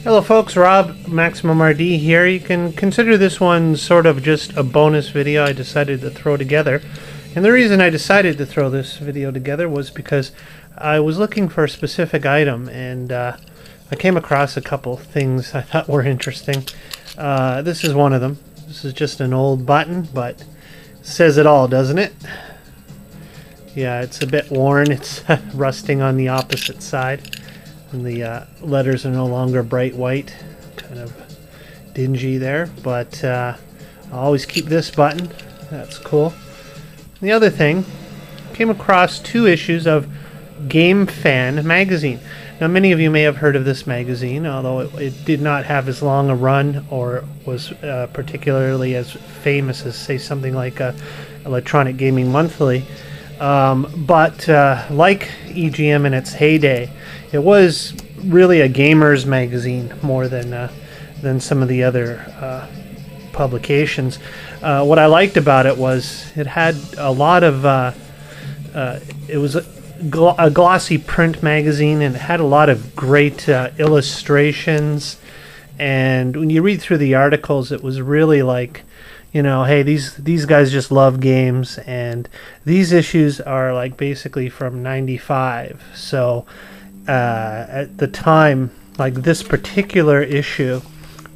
Hello folks, Rob, MaximumRD here. You can consider this one sort of just a bonus video I decided to throw together. And the reason I decided to throw this video together was because I was looking for a specific item and I came across a couple things I thought were interesting. This is one of them. This is just an old button, but says it all, doesn't it? Yeah, it's a bit worn. It's rusting on the opposite side. And the letters are no longer bright white, kind of dingy there, but I'll always keep this button. That's cool. And the other thing, came across 2 issues of Gamefan magazine. Now many of you may have heard of this magazine, although it did not have as long a run or was particularly as famous as, say, something like Electronic Gaming Monthly. But like EGM in its heyday, it was really a gamer's magazine more than some of the other publications. What I liked about it was it had a lot of it was a glossy print magazine, and it had a lot of great illustrations. And when you read through the articles, it was really like, you know, hey, these guys just love games, and these issues are like basically from '95. So at the time, like this particular issue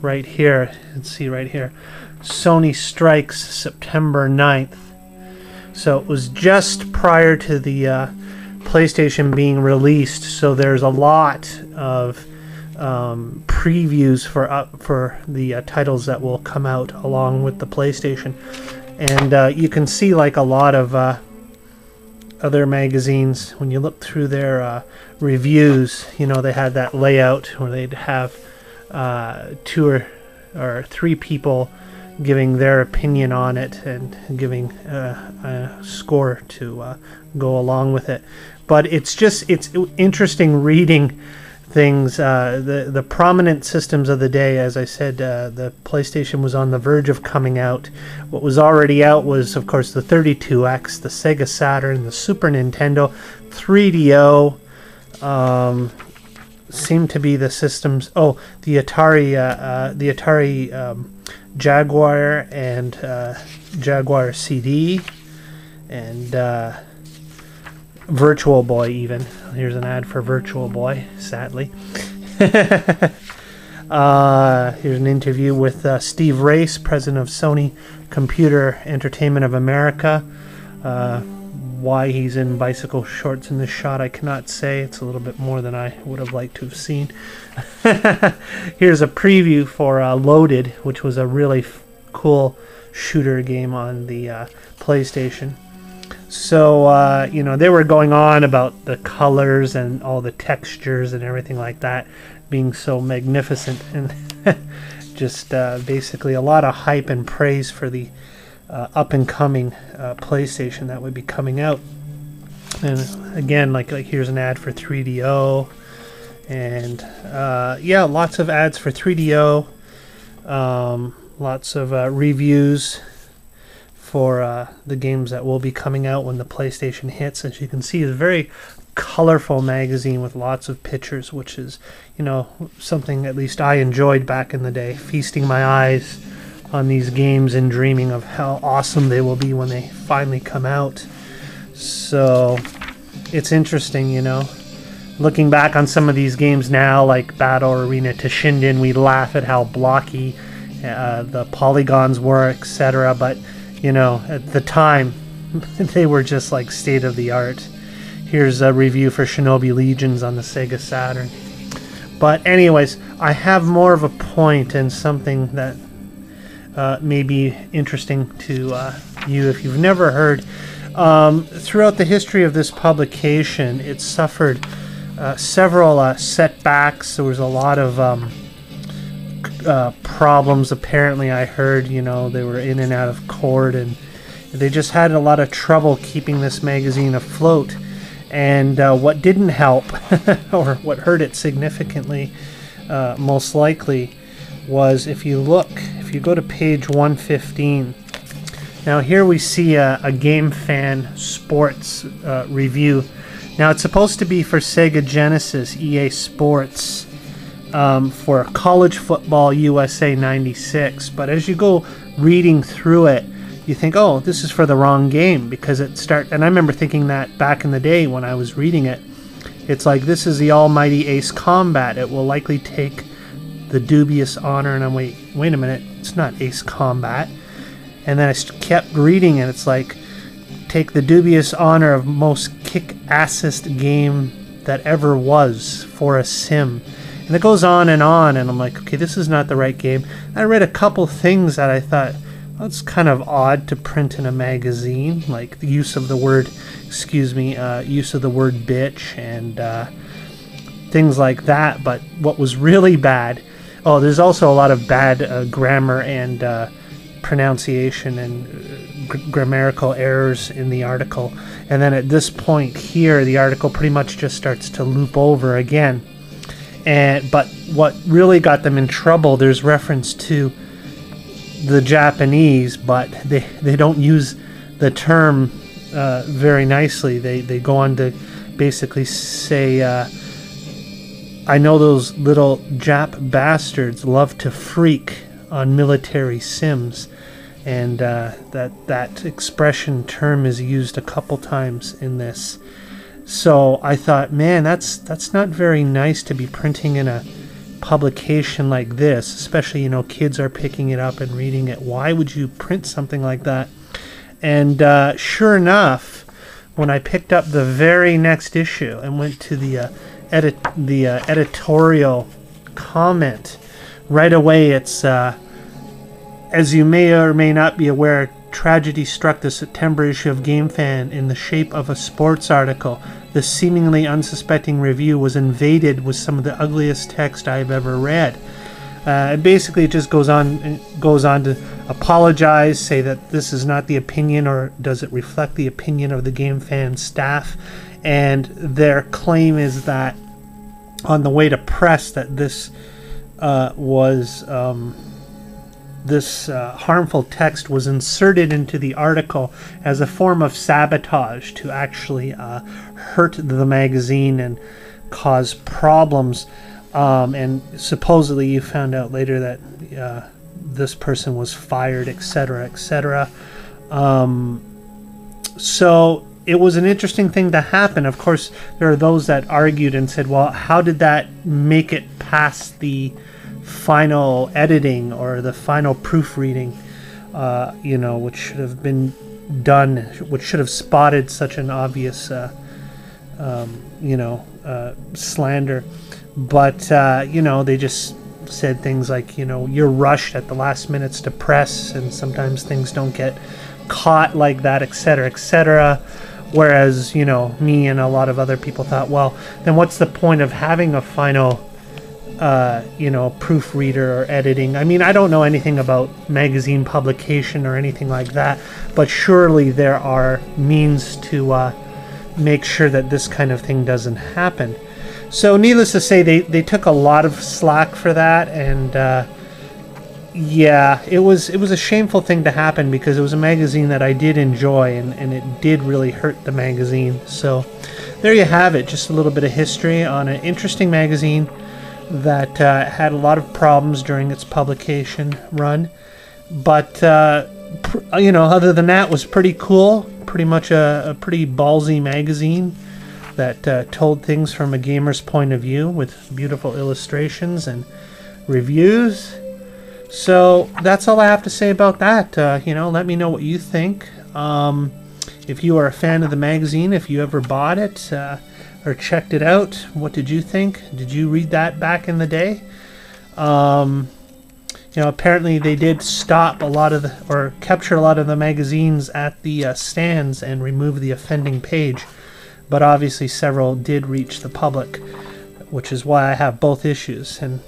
right here, let's see right here, Sony Strikes September 9th. So it was just prior to the PlayStation being released. So there's a lot of previews for the titles that will come out along with the PlayStation, and you can see like a lot of other magazines when you look through their reviews. You know, they had that layout where they'd have 2 or 3 people giving their opinion on it and giving a score to go along with it. But it's interesting reading things. The prominent systems of the day, as I said, the PlayStation was on the verge of coming out. What was already out was, of course, the 32X, the Sega Saturn, the Super Nintendo, 3DO, seemed to be the systems. Oh, the Atari Jaguar and Jaguar CD, and Virtual Boy even. Here's an ad for Virtual Boy, sadly. Here's an interview with Steve Race, president of Sony Computer Entertainment of America. Why he's in bicycle shorts in this shot, I cannot say. It's a little bit more than I would have liked to have seen. Here's a preview for Loaded, which was a really cool shooter game on the PlayStation. So, you know, they were going on about the colors and all the textures and everything like that being so magnificent, and just basically a lot of hype and praise for the up-and-coming PlayStation that would be coming out. And again, like here's an ad for 3DO, and yeah, lots of ads for 3DO, lots of reviews for the games that will be coming out when the PlayStation hits. As you can see, it's a very colorful magazine with lots of pictures, which is, you know, something at least I enjoyed back in the day, feasting my eyes on these games and dreaming of how awesome they will be when they finally come out. So it's interesting, you know, looking back on some of these games now, like Battle Arena to Shinden, we laugh at how blocky the polygons were, etc. But you know, at the time, they were just like state of the art. Here's a review for Shinobi Legions on the Sega Saturn. But anyways, I have more of a point and something that may be interesting to you if you've never heard. Throughout the history of this publication, it suffered several setbacks. There was a lot of problems, apparently. I heard, you know, they were in and out of court, and they just had a lot of trouble keeping this magazine afloat. And what didn't help, or what hurt it significantly, most likely, was if you go to page 115. Now here we see a Gamefan sports review. Now it's supposed to be for Sega Genesis, EA Sports. for College Football USA 96. But as you go reading through it, you think, oh, this is for the wrong game, because and I remember thinking that back in the day when I was reading it. It's like, this is the almighty Ace Combat. It will likely take the dubious honor, and I'm wait a minute, it's not Ace Combat. And then I kept reading, and it's like, take the dubious honor of most kick-assest game that ever was for a sim. And it goes on, and I'm like, okay, this is not the right game. I read a couple things that I thought, well, it's kind of odd to print in a magazine, like the use of the word, use of the word bitch and things like that. But what was really bad, there's also a lot of bad grammar and pronunciation and grammatical errors in the article. And then at this point here, the article pretty much just starts to loop over again. But what really got them in trouble, there's reference to the Japanese, but they don't use the term very nicely. They go on to basically say, I know those little Jap bastards love to freak on military sims, and that expression term is used a couple times in this. So I thought, man, that's not very nice to be printing in a publication like this, especially, kids are picking it up and reading it. Why would you print something like that? And sure enough, when I picked up the very next issue and went to the editorial comment, right away it's as you may or may not be aware, tragedy struck the September issue of Gamefan in the shape of a sports article. The seemingly unsuspecting review was invaded with some of the ugliest text I've ever read. Basically, it just goes on to apologize, say that this is not the opinion, or does it reflect the opinion of the Gamefan staff. And their claim is that on the way to press, that this harmful text was inserted into the article as a form of sabotage to actually hurt the magazine and cause problems. And supposedly you found out later that this person was fired, etc., etc. So it was an interesting thing to happen. Of course, there are those that argued and said, well, how did that make it past the final editing or the final proofreading, which should have been done, which should have spotted such an obvious, slander. But, they just said things like, you're rushed at the last minutes to press, and sometimes things don't get caught like that, etc., etc. Whereas, me and a lot of other people thought, well, then what's the point of having a final proofreader or editing? I mean, I don't know anything about magazine publication or anything like that, but surely there are means to make sure that this kind of thing doesn't happen. So needless to say, they took a lot of slack for that, and yeah, it was a shameful thing to happen, because it was a magazine that I did enjoy, and it did really hurt the magazine. So there you have it, just a little bit of history on an interesting magazine that had a lot of problems during its publication run, but other than that, was pretty cool. Pretty much a pretty ballsy magazine that told things from a gamer's point of view, with beautiful illustrations and reviews. So that's all I have to say about that. Let me know what you think. If you are a fan of the magazine, if you ever bought it or checked it out, what did you think? Did you read that back in the day? Apparently they did stop a lot of or capture a lot of the magazines at the stands and remove the offending page. But obviously several did reach the public, which is why I have both issues. And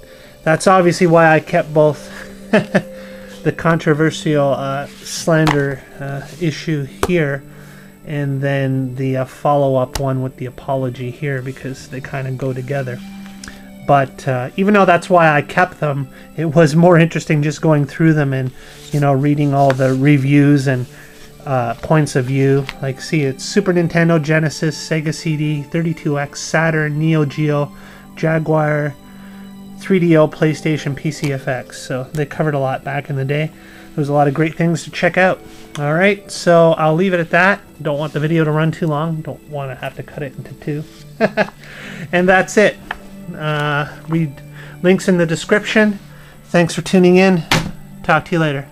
that's obviously why I kept both the controversial slander issue here, and then the follow-up one with the apology here, because they kind of go together. But even though that's why I kept them, it was more interesting just going through them and, reading all the reviews and points of view. Like, see, it's Super Nintendo, Genesis, Sega CD, 32X, Saturn, Neo Geo, Jaguar, 3DO PlayStation PCFX. So they covered a lot back in the day. There's a lot of great things to check out. Alright, so I'll leave it at that. Don't want the video to run too long. Don't want to have to cut it into two. And that's it. Read links in the description. Thanks for tuning in. Talk to you later.